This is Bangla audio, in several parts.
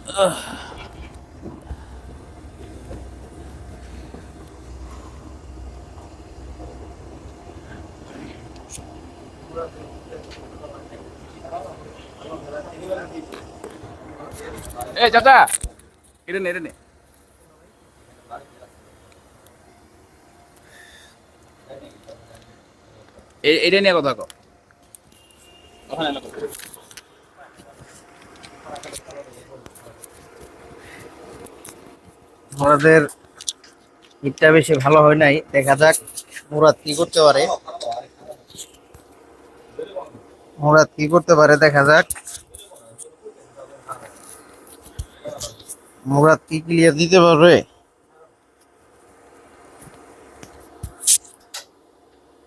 এই চাচা, এটা নে, এটা নে। এটা নিয়ে কথা কও। আমাদের ঈদটা বেশি ভালো হয় নাই, দেখা যাক মুরাদ কি করতে পারে। দেখা যাক মুরাদ কি ক্লিয়ার দিতে পারবে।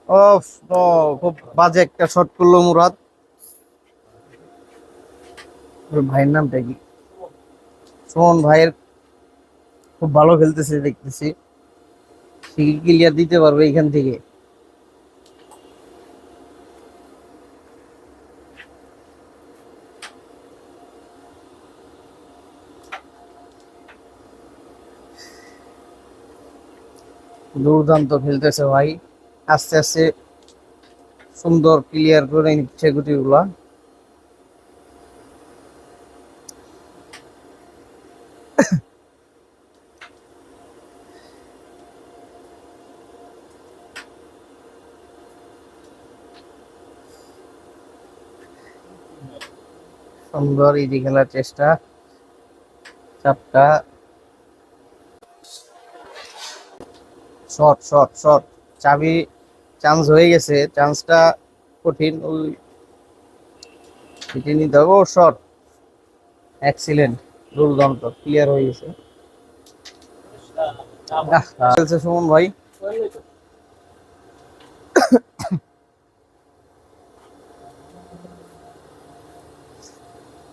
অফ নো, খুব বাজে একটা শট করলো মুরাদ। ওর ভাইয়ের নামটা কি? সুমন ভাইয়ের খুব ভালো খেলতেছে দেখতেছি, সে ক্লিয়ার দিতে পারবে এখান থেকে। দুর্দান্ত খেলতেছে ভাই, আস্তে আস্তে সুন্দর ক্লিয়ার করে নিচ্ছে গুটিগুলা। সুন্দর ইজি খেলার চেষ্টা, চাপটা শট শট শট, চাবি চান্স হয়ে গেছে, চান্সটা কঠিন, ওই এটি নিতে হবে। ও শট, এক্সিলেন্ট, দুর্দান্ত ক্লিয়ার হয়ে গেছে। খেলছে সুমন ভাই।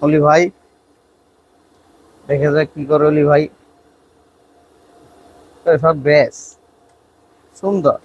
অলি ভাই, দেখা যাক কি করে অলি ভাই। সব বেশ সুন্দর।